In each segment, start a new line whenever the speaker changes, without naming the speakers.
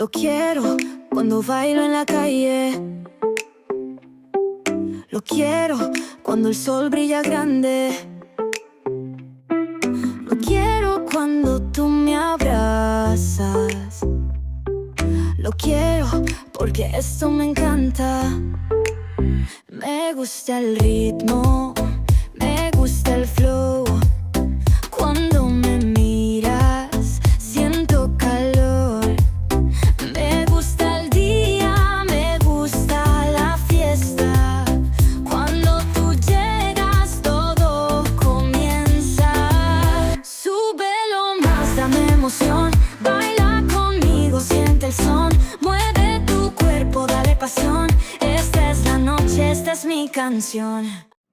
Lo quiero cuando bailo en la calle. Lo quiero cuando el sol brilla grande. Lo quiero cuando tú me abrazas. Lo quiero porque esto me encanta. Me gusta el ritmo, me gusta el flow. Cuando me miras, siento calor. Me gusta el día, me gusta la fiesta. Cuando tú llegas, todo comienza. Súbelo más, dame emoción. Baila conmigo, siente el son. Mueve tu cuerpo, dale pasión. Esta es la noche, esta es mi canción.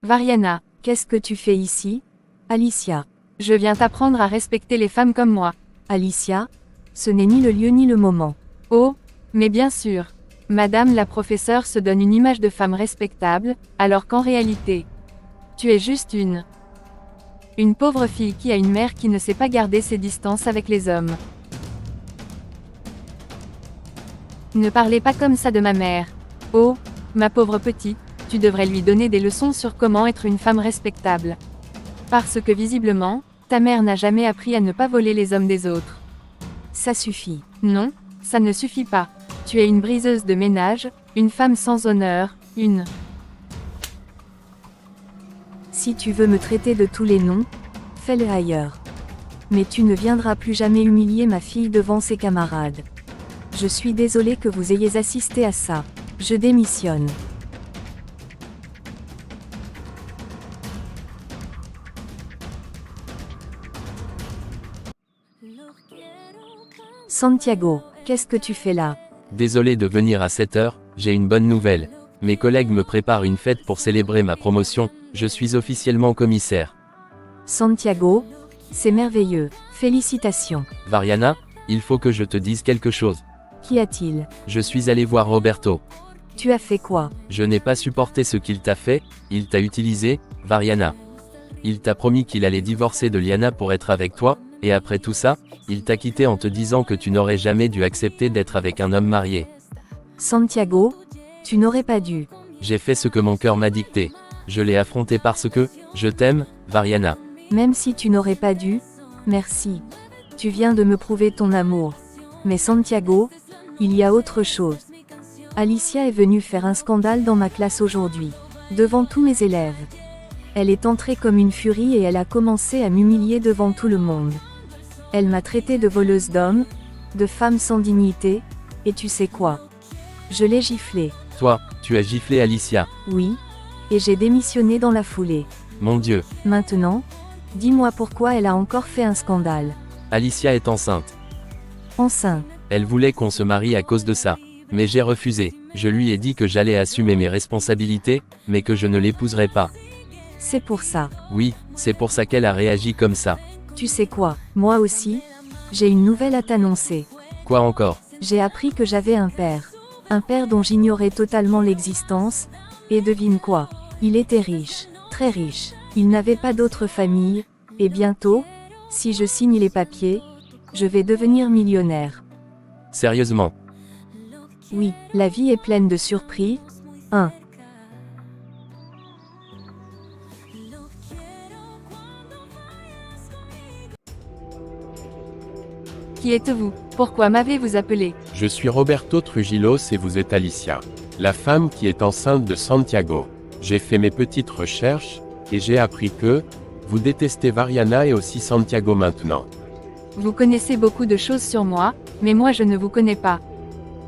Variana, qu'est-ce que tu fais ici? Alicia. Je viens t'apprendre à respecter les femmes comme moi. Alicia. Ce n'est ni le lieu ni le moment. Oh, mais bien sûr. Madame la professeure se donne une image de femme respectable, alors qu'en réalité, tu es juste une pauvre fille qui a une mère qui ne sait pas garder ses distances avec les hommes. Ne parlez pas comme ça de ma mère. Oh, ma pauvre petite, tu devrais lui donner des leçons sur comment être une femme respectable. Parce que visiblement, ta mère n'a jamais appris à ne pas voler les hommes des autres. Ça suffit. Non, ça ne suffit pas. Tu es une briseuse de ménage, une femme sans honneur, une... Si tu veux me traiter de tous les noms, fais-le ailleurs. Mais tu ne viendras plus jamais humilier ma fille devant ses camarades. Je suis désolée que vous ayez assisté à ça. Je démissionne. Santiago, qu'est-ce que tu fais là?
Désolé de venir à cette heure, j'ai une bonne nouvelle. Mes collègues me préparent une fête pour célébrer ma promotion, je suis officiellement commissaire.
Santiago, c'est merveilleux, félicitations.
Variana, il faut que je te dise quelque chose.
Qu'y a-t-il?
Je suis allé voir Roberto.
Tu as fait quoi?
Je n'ai pas supporté ce qu'il t'a fait, il t'a utilisé, Variana. Il t'a promis qu'il allait divorcer de Liana pour être avec toi, et après tout ça, il t'a quitté en te disant que tu n'aurais jamais dû accepter d'être avec un homme marié.
Santiago, tu n'aurais pas dû.
J'ai fait ce que mon cœur m'a dicté. Je l'ai affronté parce que, je t'aime, Variana.
Même si tu n'aurais pas dû, merci. Tu viens de me prouver ton amour. Mais Santiago, il y a autre chose. Alicia est venue faire un scandale dans ma classe aujourd'hui, devant tous mes élèves. Elle est entrée comme une furie et elle a commencé à m'humilier devant tout le monde. Elle m'a traité de voleuse d'hommes, de femme sans dignité, et tu sais quoi? Je l'ai giflée.
Toi, tu as giflé Alicia.
Oui, et j'ai démissionné dans la foulée.
Mon Dieu.
Maintenant, dis-moi pourquoi elle a encore fait un scandale.
Alicia est enceinte.
Enceinte.
Elle voulait qu'on se marie à cause de ça. Mais j'ai refusé. Je lui ai dit que j'allais assumer mes responsabilités, mais que je ne l'épouserais pas.
C'est pour ça.
Oui, c'est pour ça qu'elle a réagi comme ça.
Tu sais quoi, moi aussi, j'ai une nouvelle à t'annoncer.
Quoi encore?
J'ai appris que j'avais un père. Un père dont j'ignorais totalement l'existence, et devine quoi? Il était riche, très riche. Il n'avait pas d'autre famille, et bientôt, si je signe les papiers, je vais devenir millionnaire.
Sérieusement?
Oui, la vie est pleine de surprises. 1. Qui êtes-vous? Pourquoi m'avez-vous appelé?
Je suis Roberto Trujillos et vous êtes Alicia, la femme qui est enceinte de Santiago. J'ai fait mes petites recherches, et j'ai appris que, vous détestez Variana et aussi Santiago maintenant.
Vous connaissez beaucoup de choses sur moi, mais moi je ne vous connais pas.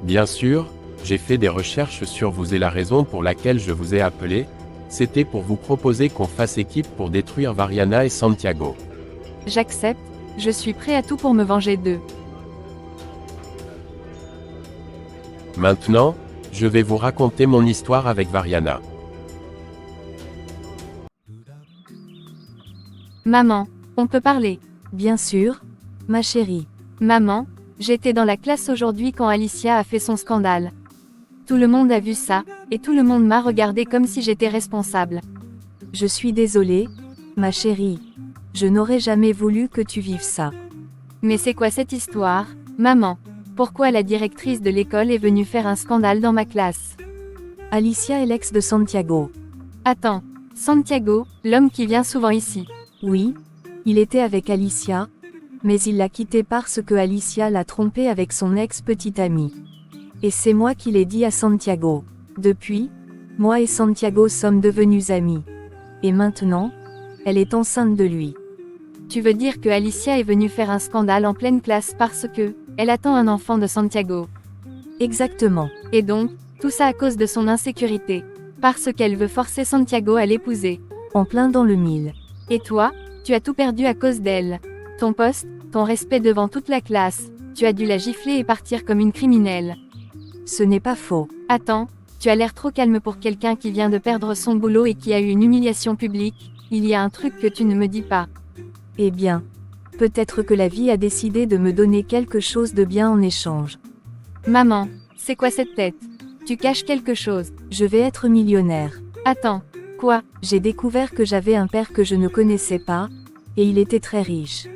Bien sûr, j'ai fait des recherches sur vous et la raison pour laquelle je vous ai appelé, c'était pour vous proposer qu'on fasse équipe pour détruire Variana et Santiago.
J'accepte, je suis prêt à tout pour me venger d'eux.
Maintenant, je vais vous raconter mon histoire avec Variana.
Maman, on peut parler? Bien sûr, ma chérie. Maman, j'étais dans la classe aujourd'hui quand Alicia a fait son scandale. Tout le monde a vu ça, et tout le monde m'a regardé comme si j'étais responsable. Je suis désolée, ma chérie. Je n'aurais jamais voulu que tu vives ça. Mais c'est quoi cette histoire, maman? Pourquoi la directrice de l'école est venue faire un scandale dans ma classe? Alicia est l'ex de Santiago. Attends, Santiago, l'homme qui vient souvent ici. Oui, il était avec Alicia, mais il l'a quitté parce que Alicia l'a trompé avec son ex-petite amie. Et c'est moi qui l'ai dit à Santiago. Depuis, moi et Santiago sommes devenus amis. Et maintenant, elle est enceinte de lui. Tu veux dire que Alicia est venue faire un scandale en pleine classe parce que, elle attend un enfant de Santiago? Exactement. Et donc, tout ça à cause de son insécurité. Parce qu'elle veut forcer Santiago à l'épouser. En plein dans le mille. Et toi, tu as tout perdu à cause d'elle. Ton poste, ton respect devant toute la classe, tu as dû la gifler et partir comme une criminelle. Ce n'est pas faux. Attends, tu as l'air trop calme pour quelqu'un qui vient de perdre son boulot et qui a eu une humiliation publique. Il y a un truc que tu ne me dis pas. Eh bien, peut-être que la vie a décidé de me donner quelque chose de bien en échange. Maman, c'est quoi cette tête? Tu caches quelque chose. Je vais être millionnaire. Attends, quoi? J'ai découvert que j'avais un père que je ne connaissais pas, et il était très riche.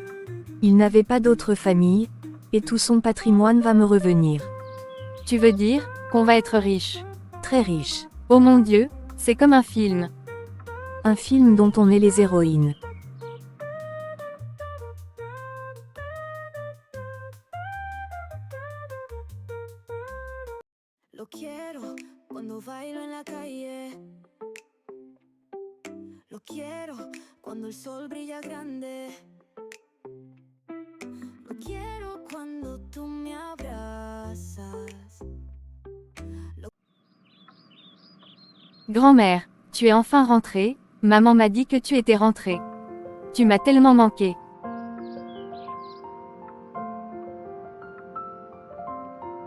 Il n'avait pas d'autre famille, et tout son patrimoine va me revenir. Tu veux dire qu'on va être riche? Très riche. Oh mon Dieu, c'est comme un film. Un film dont on est les héroïnes.
Lo quiero cuando bailo en la calle. Lo quiero cuando el sol brilla grande. Lo quiero cuando tú me abrazas.
Grand-mère, tu es enfin rentrée, maman m'a dit que tu étais rentrée. Tu m'as tellement manqué.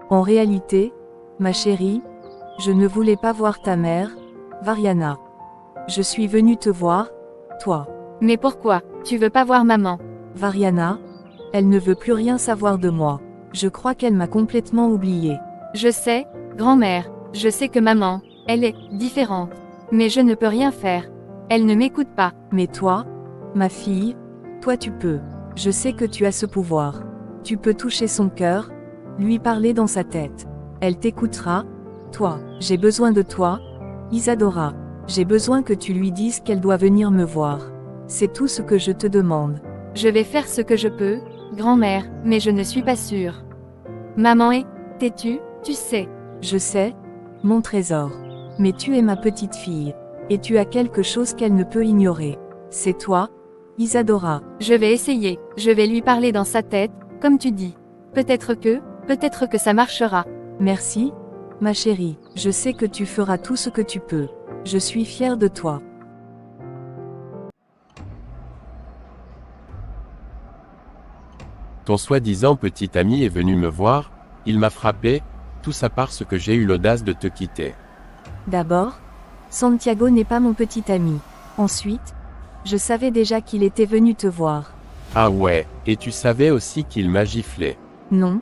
En réalité, ma chérie, je ne voulais pas voir ta mère, Variana. Je suis venue te voir, toi. Mais pourquoi, tu veux pas voir maman? Variana, elle ne veut plus rien savoir de moi. Je crois qu'elle m'a complètement oubliée. Je sais, grand-mère, je sais que maman, elle est différente. Mais je ne peux rien faire. Elle ne m'écoute pas. Mais toi, ma fille, toi tu peux. Je sais que tu as ce pouvoir. Tu peux toucher son cœur, lui parler dans sa tête. Elle t'écoutera. Toi, j'ai besoin de toi, Isadora. J'ai besoin que tu lui dises qu'elle doit venir me voir. C'est tout ce que je te demande. Je vais faire ce que je peux, grand-mère, mais je ne suis pas sûre. Maman est têtue, tu sais. Je sais, mon trésor. Mais tu es ma petite fille. Et tu as quelque chose qu'elle ne peut ignorer. C'est toi, Isadora. Je vais essayer. Je vais lui parler dans sa tête, comme tu dis. Peut-être que ça marchera. Merci, ma chérie. Je sais que tu feras tout ce que tu peux. Je suis fière de toi.
Ton soi-disant petit ami est venu me voir, il m'a frappé, tout ça parce que j'ai eu l'audace de te quitter.
D'abord, Santiago n'est pas mon petit ami. Ensuite, je savais déjà qu'il était venu te voir.
Ah ouais, et tu savais aussi qu'il m'a giflé.
Non,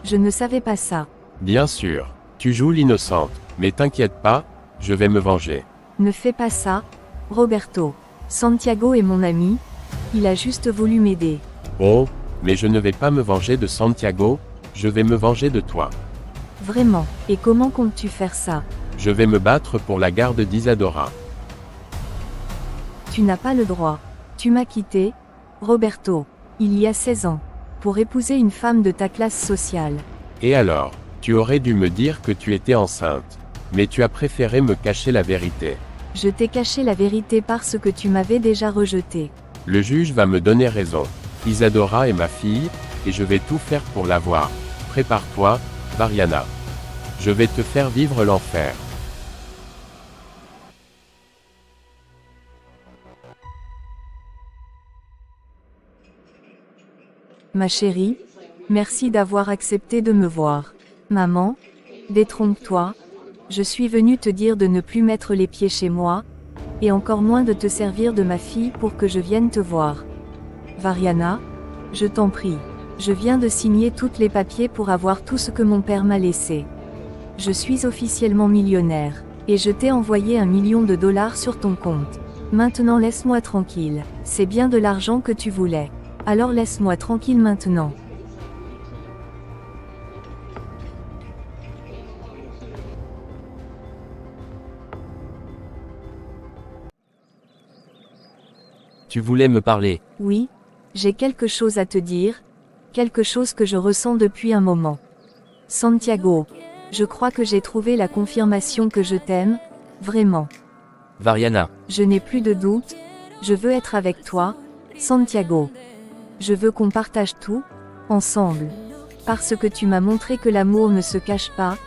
je ne savais pas ça.
Bien sûr, tu joues l'innocente, mais t'inquiète pas, je vais me venger.
Ne fais pas ça, Roberto. Santiago est mon ami, il a juste voulu m'aider.
Oh, mais je ne vais pas me venger de Santiago, je vais me venger de toi.
Vraiment, et comment comptes-tu faire ça?
Je vais me battre pour la garde d'Isadora.
Tu n'as pas le droit. Tu m'as quitté, Roberto, il y a 16 ans, pour épouser une femme de ta classe sociale.
Et alors, tu aurais dû me dire que tu étais enceinte. Mais tu as préféré me cacher la vérité.
Je t'ai caché la vérité parce que tu m'avais déjà rejeté.
Le juge va me donner raison. Isadora est ma fille, et je vais tout faire pour l'avoir. Prépare-toi, Variana. Je vais te faire vivre l'enfer.
Ma chérie, merci d'avoir accepté de me voir. Maman, détrompe-toi. Je suis venue te dire de ne plus mettre les pieds chez moi, et encore moins de te servir de ma fille pour que je vienne te voir. Variana, je t'en prie. Je viens de signer tous les papiers pour avoir tout ce que mon père m'a laissé. Je suis officiellement millionnaire, et je t'ai envoyé $1 million sur ton compte. Maintenant laisse-moi tranquille, c'est bien de l'argent que tu voulais. Alors laisse-moi tranquille maintenant.
Tu voulais me parler.
Oui, j'ai quelque chose à te dire, quelque chose que je ressens depuis un moment. Santiago, je crois que j'ai trouvé la confirmation que je t'aime, vraiment.
Variana.
Je n'ai plus de doute, je veux être avec toi, Santiago. Je veux qu'on partage tout, ensemble. Parce que tu m'as montré que l'amour ne se cache pas,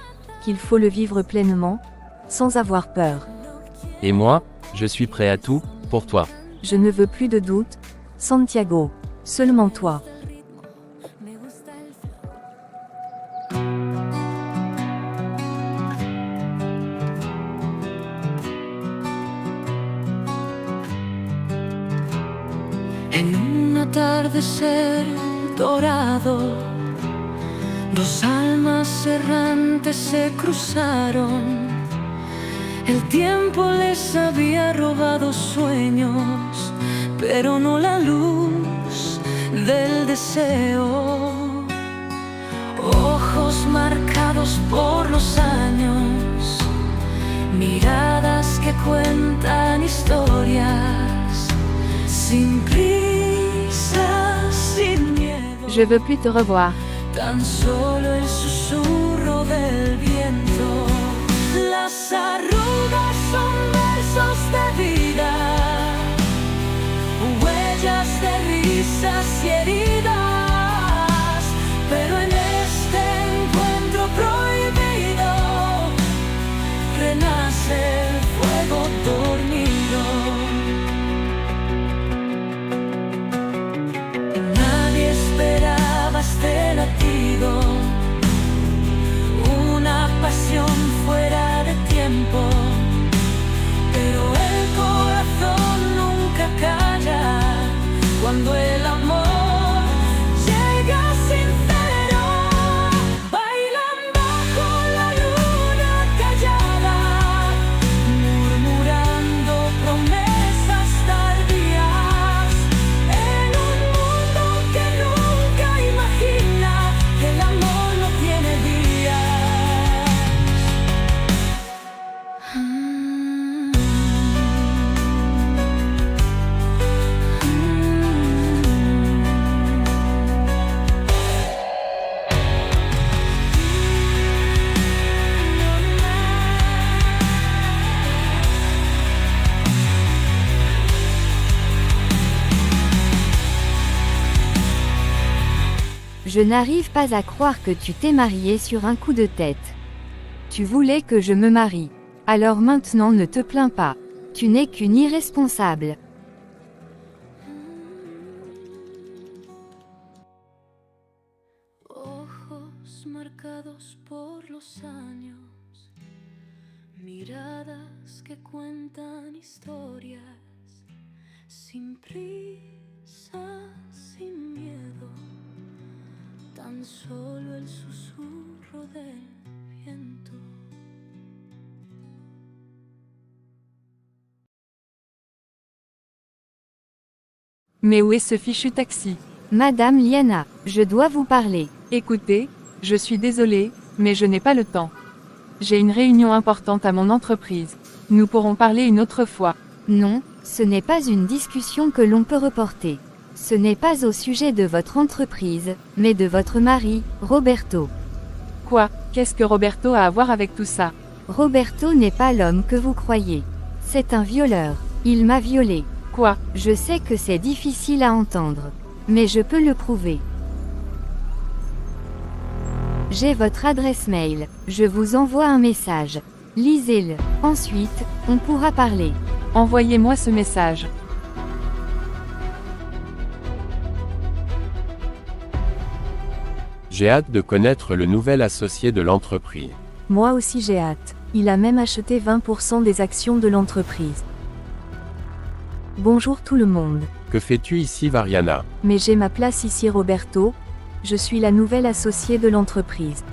qu'il faut le vivre pleinement, sans avoir peur.
Et moi, je suis prêt à tout, pour toi.
Je ne veux plus de doute, Santiago. Seulement toi.
En un atardecer dorado, dos almas errantes se cruzaron. El tiempo les había robado sueños, pero no la luz del deseo. Ojos marcados por los años, miradas que cuentan historias, sin prisa, sin miedo.
Je veux plus te revoir.
Tan solo el susurro del viento. Las arrugas son versos de vida, huellas de risas y heridas, pero en este encuentro prohibido renace el fuego dormido. Nadie esperaba este latido, una pasión fuera de tiempo, pero el corazón nunca calla cuando el amor llega sincero. Bailan bajo la luna callada, murmurando promesas tardías, en un mundo que nunca imagina que el amor no tiene días.
Je n'arrive pas à croire que tu t'es marié sur un coup de tête. Tu voulais que je me marie. Alors maintenant ne te plains pas. Tu n'es qu'une irresponsable.
Ojos marcados por los años, miradas que cuentan historias, sin prisa, sin miedo, tan solo el susurro del viento.
Mais où est ce fichu taxi?
Madame Liana, je dois vous parler.
Écoutez, je suis désolée, mais je n'ai pas le temps. J'ai une réunion importante à mon entreprise. Nous pourrons parler une autre fois.
Non, ce n'est pas une discussion que l'on peut reporter. Ce n'est pas au sujet de votre entreprise, mais de votre mari, Roberto.
Quoi? Qu'est-ce que Roberto a à voir avec tout ça?
Roberto n'est pas l'homme que vous croyez. C'est un violeur. Il m'a violée.
Quoi?
Je sais que c'est difficile à entendre. Mais je peux le prouver. J'ai votre adresse mail. Je vous envoie un message. Lisez-le. Ensuite, on pourra parler.
Envoyez-moi ce message.
J'ai hâte de connaître le nouvel associé de l'entreprise.
Moi aussi j'ai hâte. Il a même acheté 20% des actions de l'entreprise. Bonjour tout le monde.
Que fais-tu ici, Variana?
Mais j'ai ma place ici, Roberto. Je suis la nouvelle associée de l'entreprise.